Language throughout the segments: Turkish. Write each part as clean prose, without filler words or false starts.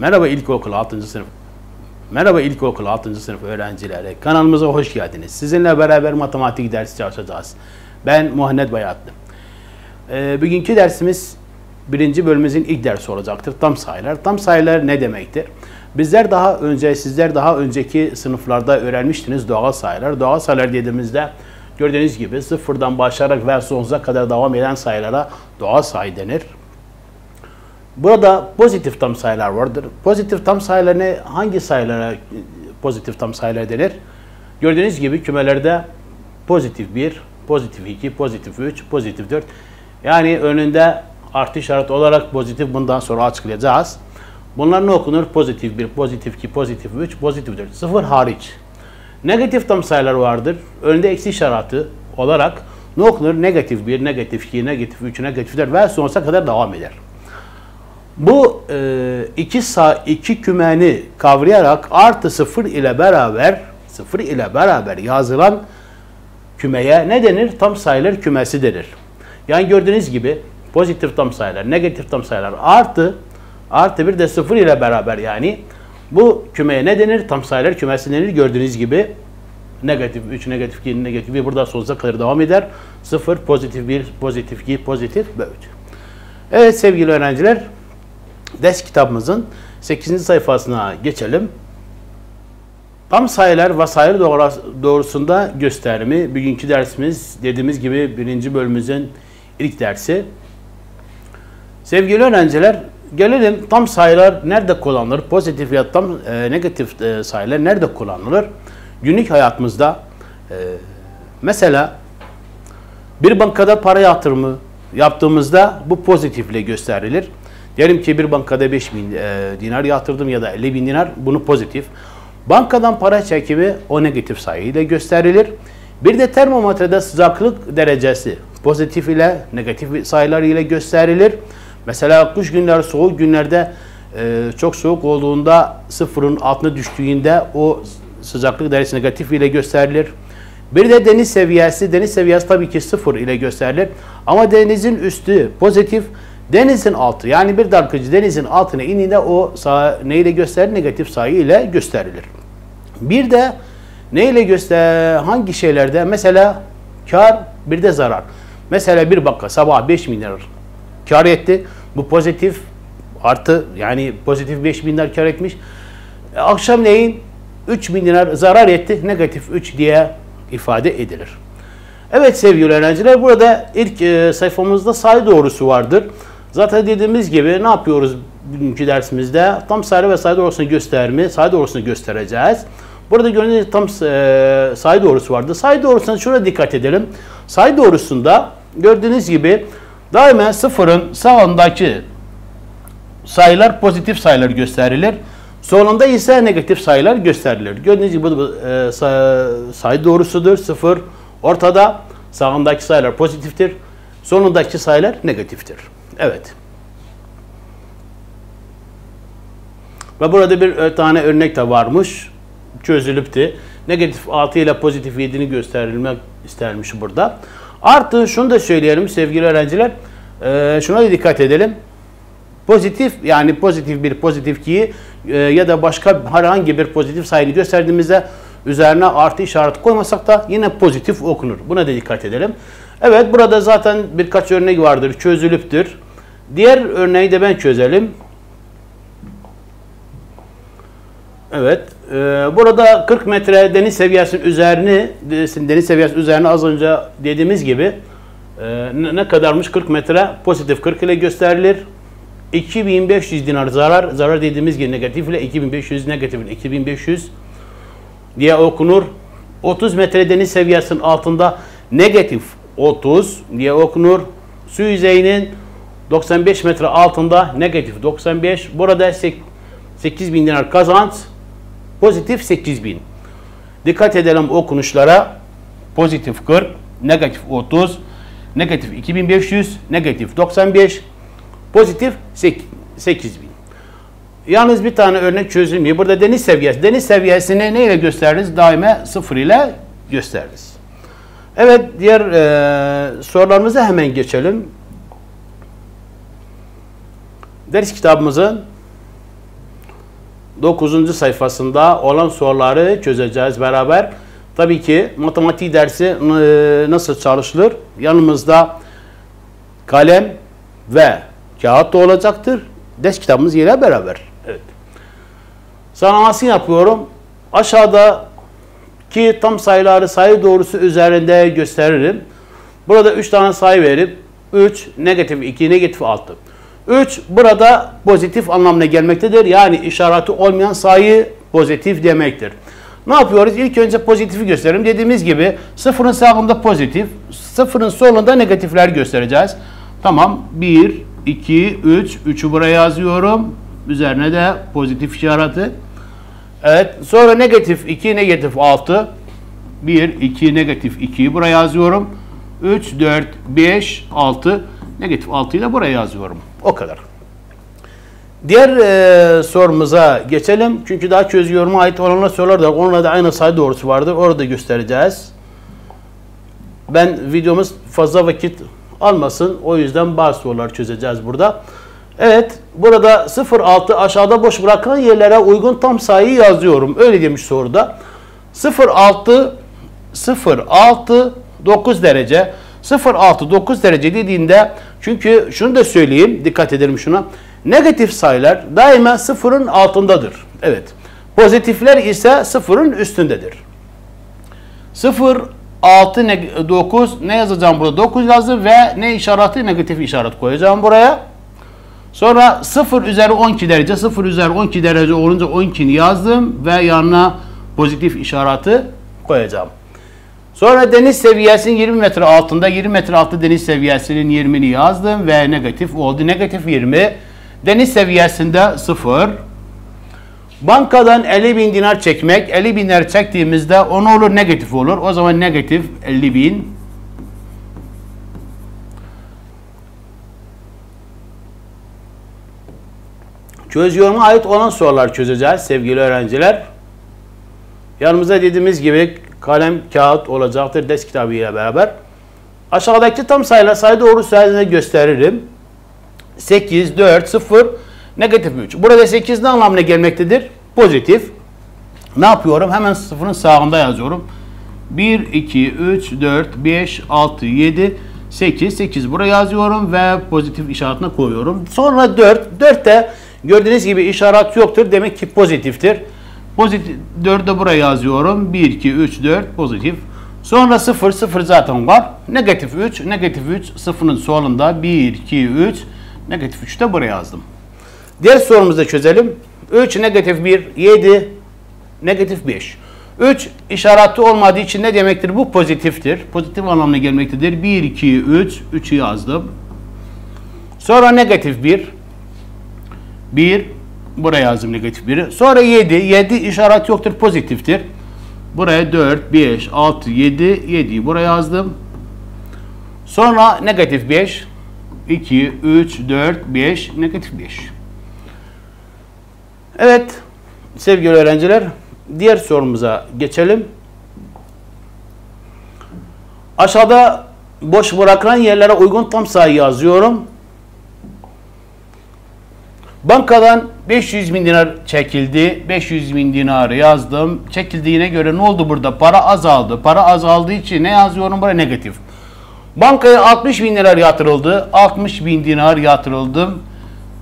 Merhaba ilkokul 6. sınıf. Merhaba ilkokul 6. sınıf öğrencileri. Kanalımıza hoş geldiniz. Sizinle beraber matematik dersi çalışacağız. Ben Muhammed Bayatlı. Bugünkü dersimiz birinci bölümümüzün ilk dersi olacaktır. Tam sayılar. Tam sayılar ne demektir? Sizler daha önceki sınıflarda öğrenmiştiniz doğal sayılar. Doğal sayılar dediğimizde gördüğünüz gibi sıfırdan başlayarak ve sonsuza kadar devam eden sayılara doğal sayı denir. Burada pozitif tam sayılar vardır. Pozitif tam sayılar hangi sayılara pozitif tam sayılar denir? Gördüğünüz gibi kümelerde pozitif 1, pozitif 2, pozitif 3, pozitif 4. Yani önünde artı işareti olarak pozitif bundan sonra açıklayacağız. Bunlar ne okunur? Pozitif 1, pozitif 2, pozitif 3, pozitif 4. Sıfır hariç. Negatif tam sayılar vardır. Önünde eksi işareti olarak ne okunur? Negatif 1, negatif 2, negatif 3, negatif 4 ve sonsuza kadar devam eder. Bu iki kümeni kavrayarak artı sıfır ile beraber yazılan kümeye ne denir? Tam sayılar kümesi denir. Yani gördüğünüz gibi pozitif tam sayılar, negatif tam sayılar artı bir de sıfır ile beraber yani bu kümeye ne denir? Tam sayılar kümesi denir. Gördüğünüz gibi negatif 3, negatif 2, negatif 1 burada sonsuza kadar devam eder. 0, pozitif 1, pozitif 2, pozitif 3. Evet sevgili öğrenciler, ders kitabımızın 8. sayfasına geçelim. Tam sayılar ve sayılar doğrusunda gösterimi. Bugünkü dersimiz dediğimiz gibi birinci bölümümüzün ilk dersi. Sevgili öğrenciler, gelelim tam sayılar nerede kullanılır? Pozitif ya tam negatif sayılar nerede kullanılır? Günlük hayatımızda mesela bir bankada para yatırımı yaptığımızda bu pozitifle gösterilir. Diyelim ki bir bankada 5.000 dinar yatırdım ya da 50.000 dinar, bunu pozitif. Bankadan para çekimi o negatif sayı ile gösterilir. Bir de termometrede sıcaklık derecesi pozitif ile negatif sayılar ile gösterilir. Mesela kış günler, soğuk günlerde çok soğuk olduğunda sıfırın altına düştüğünde o sıcaklık derecesi negatif ile gösterilir. Bir de deniz seviyesi tabii ki sıfır ile gösterilir. Ama denizin üstü pozitif, denizin altı yani bir dalgıcı denizin altına indiğinde o neyle gösterilir? Negatif sayı ile gösterilir. Bir de neyle hangi şeylerde? Mesela kar, bir de zarar. Mesela bir banka sabah 5.000 lira kar etti. Bu pozitif artı yani pozitif 5.000 lira kar etmiş. Akşamleyin 3.000 lira zarar etti. Negatif 3 diye ifade edilir. Evet sevgili öğrenciler, burada ilk sayfamızda sayı doğrusu vardır. Zaten dediğimiz gibi ne yapıyoruz bugünkü dersimizde? Tam sayı ve sayı doğrusunu sayı doğrusunu göstereceğiz. Burada gördüğünüz tam sayı doğrusu vardı. Sayı doğrusuna şuna dikkat edelim. Sayı doğrusunda gördüğünüz gibi daima sıfırın sağındaki sayılar pozitif sayılar gösterilir. Sonunda ise negatif sayılar gösterilir. Gördüğünüz gibi bu sayı doğrusudur. Sıfır ortada, sağındaki sayılar pozitiftir. Sonundaki sayılar negatiftir. Evet. Ve burada bir tane örnek de varmış. Çözülüptü. Negatif 6 ile pozitif 7'ni gösterilmek istermiş burada. Artı şunu da söyleyelim sevgili öğrenciler. Şuna da dikkat edelim. Pozitif yani pozitif 1, pozitif 2 ya da başka herhangi bir pozitif sayını gösterdiğimizde üzerine artı işareti koymasak da yine pozitif okunur. Buna da dikkat edelim. Evet, burada zaten birkaç örnek vardır. Çözülüptür. Diğer örneği de ben çözelim. Evet. Burada 40 metre deniz seviyesinin üzerine az önce dediğimiz gibi ne kadarmış? 40 metre pozitif 40 ile gösterilir. 2500 dinar zarar dediğimiz gibi negatif ile 2500 negatif 2500 diye okunur. 30 metre deniz seviyesinin altında negatif 30 diye okunur. Su yüzeyinin 95 metre altında negatif 95. Burada 8.000 dinar kazanç, pozitif 8.000. Dikkat edelim okunuşlara. Pozitif 40, negatif 30, negatif 2500, negatif 95, pozitif 8.000. Yalnız bir tane örnek çözülmüyor. Burada deniz seviyesi. Deniz seviyesini neyle gösteririz? Daima 0 ile gösteririz. Evet, diğer sorularımıza hemen geçelim. Ders kitabımızın 9. sayfasında olan soruları çözeceğiz beraber. Tabii ki matematik dersi nasıl çalışılır? Yanımızda kalem ve kağıt da olacaktır. Ders kitabımız ile beraber. Evet. Sıralamasını yapıyorum. Aşağıdaki tam sayıları sayı doğrusu üzerinde gösteririm. Burada 3 tane sayı verip 3, negatif 2, negatif 6. 3 burada pozitif anlamına gelmektedir. Yani işareti olmayan sayı pozitif demektir. Ne yapıyoruz? İlk önce pozitifi gösterelim. Dediğimiz gibi sıfırın sağında pozitif, sıfırın solunda negatifler göstereceğiz. Tamam. 1, 2, 3. 3'ü buraya yazıyorum. Üzerine de pozitif işareti. Evet. Sonra negatif 2, negatif 6. 1, 2, negatif 2'yi buraya yazıyorum. 3, 4, 5, 6. Negatif 6'yı da buraya yazıyorum. O kadar. Diğer sorumuza geçelim. Çünkü daha çöz yoruma ait olanlar sorular da onunla da aynı sayı doğrusu vardır. Orada göstereceğiz. Ben videomuz fazla vakit almasın. O yüzden bazı sorular çözeceğiz burada. Evet. Burada 0, 6 aşağıda boş bırakılan yerlere uygun tam sayıyı yazıyorum. Öyle demiş soruda. 0, 6 0, 6 9 derece. 0, 6, 9 derece dediğinde, çünkü şunu da söyleyeyim, dikkat edelim şuna. Negatif sayılar daima sıfırın altındadır. Evet. Pozitifler ise sıfırın üstündedir. 0, 6, 9 ne yazacağım burada? 9 yazdım ve ne işareti? Negatif işaret koyacağım buraya. Sonra 0 üzeri 12 derece. 0 üzeri 12 derece olunca 12'ni yazdım ve yanına pozitif işareti koyacağım. Sonra deniz seviyesinin 20 metre altında, 20 metre altı deniz seviyesinin 20'ni yazdım ve negatif oldu. Negatif 20. Deniz seviyesinde 0. Bankadan 50.000 dinar çekmek. 50.000 dinar çektiğimizde o ne olur? Negatif olur. O zaman negatif 50.000. Çöz yoruma ait olan sorular çözeceğiz sevgili öğrenciler. Yanımızda dediğimiz gibi kalem, kağıt olacaktır ders kitabı ile beraber. Aşağıdaki tam sayılar sayı doğrusu sayesinde gösteririm. 8, 4, 0, negatif 3. Burada 8 ne anlamına gelmektedir? Pozitif. Ne yapıyorum? Hemen sıfırın sağında yazıyorum. 1, 2, 3, 4, 5, 6, 7, 8. 8 buraya yazıyorum ve pozitif işaretine koyuyorum. Sonra 4. 4 de gördüğünüz gibi işaret yoktur. Demek ki pozitiftir. Pozitif 4'ü de buraya yazıyorum. 1, 2, 3, 4 pozitif. Sonra 0, 0 zaten var. Negatif 3, negatif 3 sıfırın solunda 1, 2, 3, negatif 3 de buraya yazdım. Diğer sorumuzu da çözelim. 3, negatif 1, 7, negatif 5. 3 işareti olmadığı için ne demektir? Bu pozitiftir. Pozitif anlamına gelmektedir. 1, 2, 3, 3'ü yazdım. Sonra negatif 1, 1, buraya yazdım negatif 1'i. Sonra 7. 7 işaret yoktur. Pozitiftir. Buraya 4, 5, 6, 7. 7'yi buraya yazdım. Sonra negatif 5. 2, 3, 4, 5. Negatif 5. Evet. Sevgili öğrenciler. Diğer sorumuza geçelim. Aşağıda boş bırakılan yerlere uygun tam sayı yazıyorum. Bankadan 500.000 dinar çekildi. 500.000 dinar yazdım. Çekildiğine göre ne oldu burada? Para azaldı. Para azaldığı için ne yazıyorum buraya? Negatif. Bankaya 60.000 dinar yatırıldı. 60.000 dinar yatırıldım.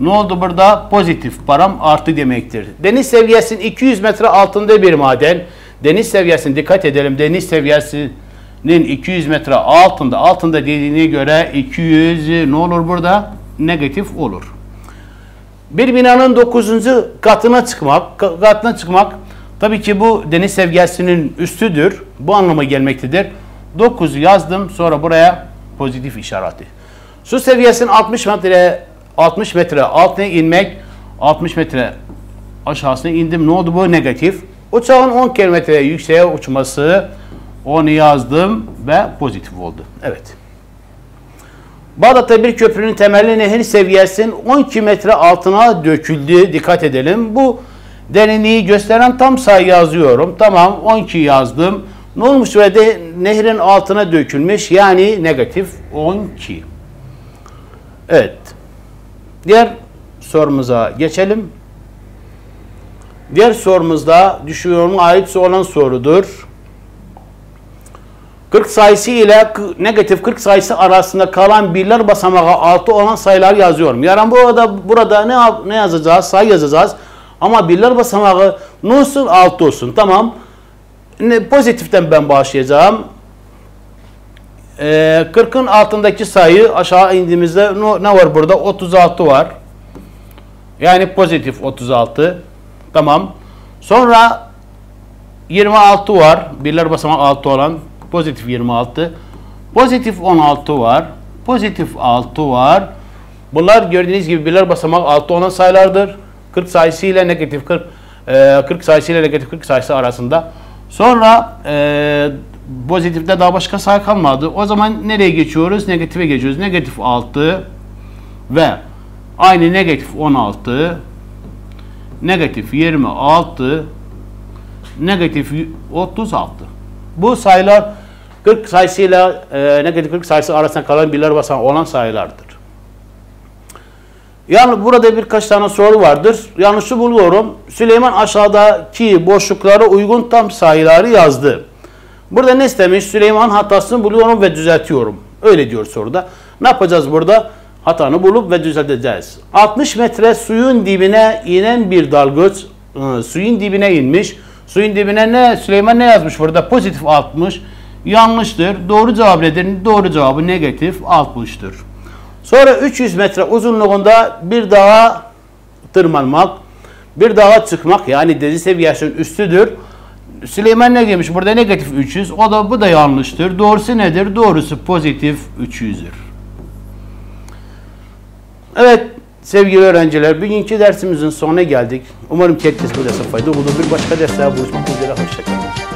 Ne oldu burada? Pozitif. Param arttı demektir. Deniz seviyesinin 200 metre altında bir maden. Deniz seviyesine dikkat edelim. Deniz seviyesinin 200 metre altında. Altında dediğine göre 200 ne olur burada? Negatif olur. Bir binanın 9. katına çıkmak tabii ki bu deniz seviyesinin üstüdür. Bu anlama gelmektedir. 9 yazdım. Sonra buraya pozitif işareti. Su seviyesinin 60 metre altına inmek. 60 metre aşağısına indim. Ne oldu bu? Negatif. Uçağın 10 kilometre yükseğe uçması. Onu yazdım ve pozitif oldu. Evet. Bağdat'ta bir köprünün temeli nehir seviyesinin 12 metre altına döküldü. Dikkat edelim. Bu derinliği gösteren tam sayı yazıyorum. Tamam, 12 yazdım. Ne olmuş burada? Nehrin altına dökülmüş. Yani negatif 12. Evet. Diğer sorumuza geçelim. Diğer sorumuzda düşüyorumun ait olan sorudur. 40 sayısı ile negatif 40 sayısı arasında kalan birler basamağı 6 olan sayılar yazıyorum. Yani burada ne yazacağız? Sayı yazacağız. Ama birler basamağı ne olsun? 6 olsun. Tamam. Pozitiften ben başlayacağım. 40'ın altındaki sayı aşağı indiğimizde ne var burada? 36 var. Yani pozitif 36. Tamam. Sonra 26 var. Birler basamağı 6 olan. Pozitif 26. Pozitif 16 var. Pozitif 6 var. Bunlar gördüğünüz gibi birler basamağı 6 olan sayılardır. 40 sayısı ile negatif 40 sayısı ile negatif 40 sayısı arasında. Sonra pozitifte daha başka sayı kalmadı. O zaman nereye geçiyoruz? Negatife geçiyoruz. Negatif 6 ve aynı negatif 16, negatif 26, negatif 36. Bu sayılar 40 sayısıyla negatif 40 sayısı arasında kalan birler basamağı olan sayılardır. Yani burada birkaç tane soru vardır. Yanlışı buluyorum. Süleyman aşağıdaki boşluklara uygun tam sayıları yazdı. Burada ne istemiş? Süleyman hatasını buluyorum ve düzeltiyorum. Öyle diyor soruda. Ne yapacağız burada? Hatanı bulup ve düzelteceğiz. 60 metre suyun dibine inen bir dalgıç suyun dibine inmiş. Suyun dibine ne? Süleyman ne yazmış burada? Pozitif 60. Yanlıştır. Doğru cevap nedir? Doğru cevabı negatif 60'tır. Sonra 300 metre uzunluğunda bir dağa tırmanmak, bir dağa çıkmak yani deniz seviyesinin üstüdür. Süleyman ne demiş? Burada negatif 300. Bu da yanlıştır. Doğrusu nedir? Doğrusu pozitif 300'dür. Evet sevgili öğrenciler, bugünkü dersimizin sonuna geldik. Umarım ki herkes bu derse faydalı olur. Bir başka derste buluşmak üzere. Hoşçakalın.